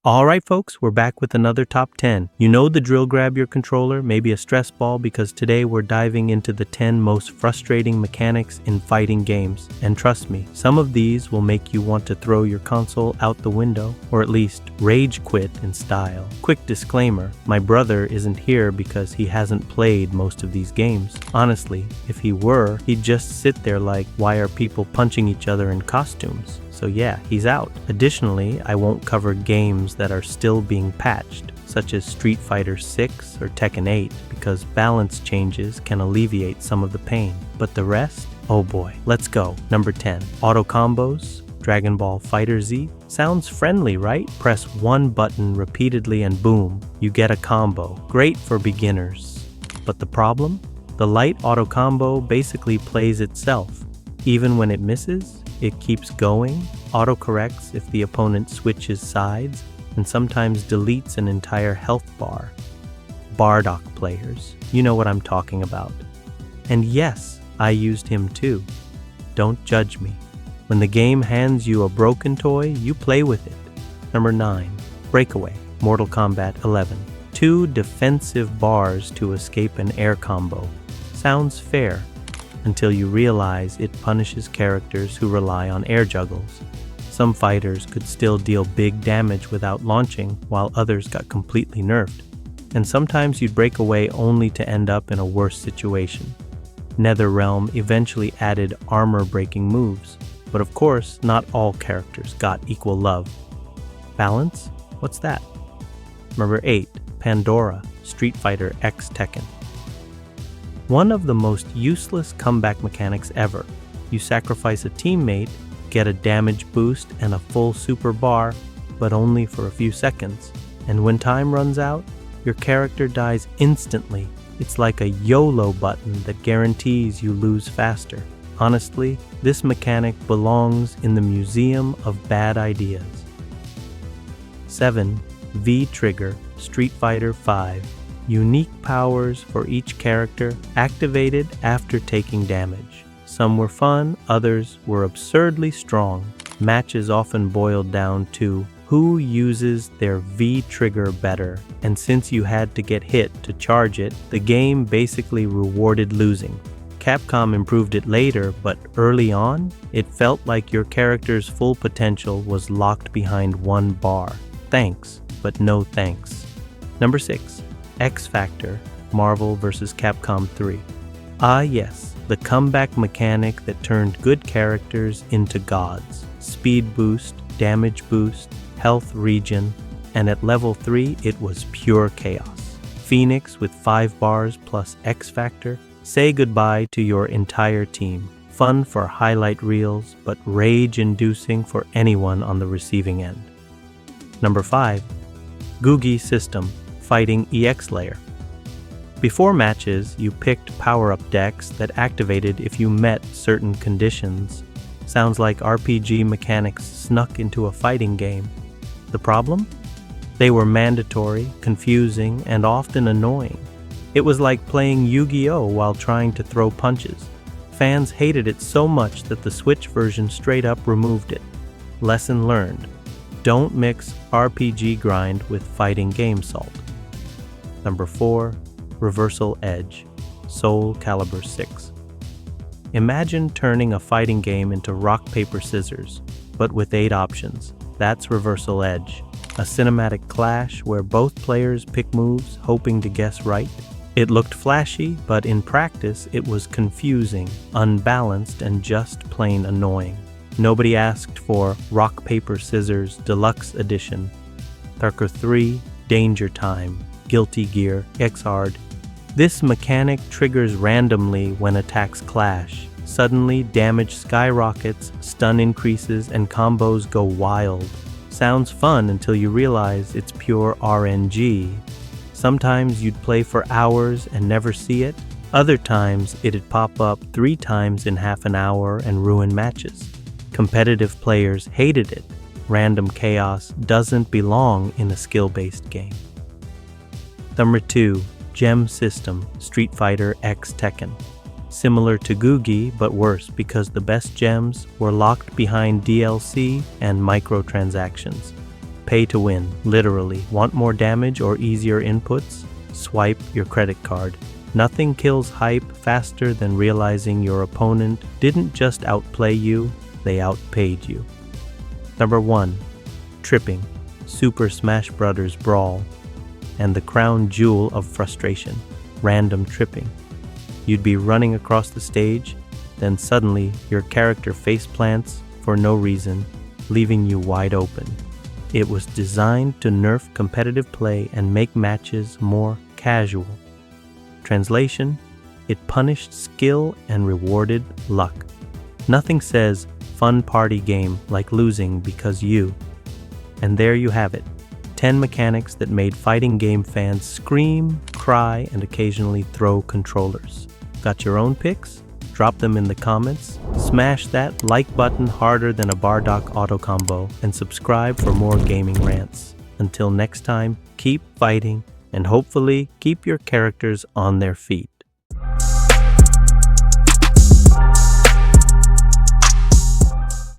Alright folks, we're back with another top 10. You know the drill, grab your controller, maybe a stress ball, because today we're diving into the 10 most frustrating mechanics in fighting games. And trust me, some of these will make you want to throw your console out the window, or at least rage quit in style. Quick disclaimer, my brother isn't here because he hasn't played most of these games. Honestly, if he were, he'd just sit there like, why are people punching each other in costumes? So yeah, he's out. Additionally, I won't cover games that are still being patched, such as Street Fighter 6 or Tekken 8, because balance changes can alleviate some of the pain. But the rest? Oh boy. Let's go. Number 10. Autocombos, Dragon Ball FighterZ. Sounds friendly, right? Press one button repeatedly and boom, you get a combo. Great for beginners. But the problem? The light auto combo basically plays itself. Even when it misses, it keeps going, autocorrects if the opponent switches sides, and sometimes deletes an entire health bar. Bardock players, you know what I'm talking about. And yes, I used him too. Don't judge me. When the game hands you a broken toy, you play with it. Number 9. Breakaway, Mortal Kombat 11. 2 defensive bars to escape an air combo. Sounds fair, until you realize it punishes characters who rely on air juggles. Some fighters could still deal big damage without launching, while others got completely nerfed. And sometimes you'd break away only to end up in a worse situation. NetherRealm eventually added armor-breaking moves, but of course, not all characters got equal love. Balance? What's that? Number 8. Pandora, Street Fighter X Tekken. One of the most useless comeback mechanics ever. You sacrifice a teammate, get a damage boost and a full super bar, but only for a few seconds. And when time runs out, your character dies instantly. It's like a YOLO button that guarantees you lose faster. Honestly, this mechanic belongs in the museum of bad ideas. 7. V-Trigger, Street Fighter V. Unique powers for each character activated after taking damage. Some were fun, others were absurdly strong. Matches often boiled down to who uses their V-trigger better, and since you had to get hit to charge it, the game basically rewarded losing. Capcom improved it later, but early on, it felt like your character's full potential was locked behind one bar. Thanks, but no thanks. Number 6. X Factor, Marvel vs. Capcom 3. Ah yes, the comeback mechanic that turned good characters into gods. Speed boost, damage boost, health regen, and at level 3 it was pure chaos. Phoenix with 5 bars plus X Factor. Say goodbye to your entire team. Fun for highlight reels, but rage-inducing for anyone on the receiving end. Number 5. Gougi system, Fighting EX Layer. Before matches, you picked power-up decks that activated if you met certain conditions. Sounds like RPG mechanics snuck into a fighting game. The problem? They were mandatory, confusing, and often annoying. It was like playing Yu-Gi-Oh! While trying to throw punches. Fans hated it so much that the Switch version straight up removed it. Lesson learned. Don't mix RPG grind with fighting game salt. Number 4. Reversal Edge, Soul Calibur 6. Imagine turning a fighting game into rock, paper, scissors, but with 8 options. That's Reversal Edge, a cinematic clash where both players pick moves hoping to guess right. It looked flashy, but in practice it was confusing, unbalanced, and just plain annoying. Nobody asked for Rock, Paper, Scissors Deluxe Edition. Tharker 3, Danger Time, Guilty Gear, X-Hard. This mechanic triggers randomly when attacks clash. Suddenly, damage skyrockets, stun increases, and combos go wild. Sounds fun until you realize it's pure RNG. Sometimes you'd play for hours and never see it. Other times, it'd pop up 3 times in half an hour and ruin matches. Competitive players hated it. Random chaos doesn't belong in a skill-based game. Number 2. Gem System, Street Fighter X Tekken. Similar to Gougi, but worse because the best gems were locked behind DLC and microtransactions. Pay to win, literally. Want more damage or easier inputs? Swipe your credit card. Nothing kills hype faster than realizing your opponent didn't just outplay you, they outpaid you. Number 1. Tripping. Super Smash Bros. Brawl. And the crown jewel of frustration. Random tripping. You'd be running across the stage, then suddenly your character face plants for no reason, leaving you wide open. It was designed to nerf competitive play and make matches more casual. Translation: it punished skill and rewarded luck. Nothing says fun party game like losing because you. And there you have it. 10 mechanics that made fighting game fans scream, cry, and occasionally throw controllers. Got your own picks? Drop them in the comments. Smash that like button harder than a Bardock auto combo and subscribe for more gaming rants. Until next time, keep fighting and hopefully keep your characters on their feet.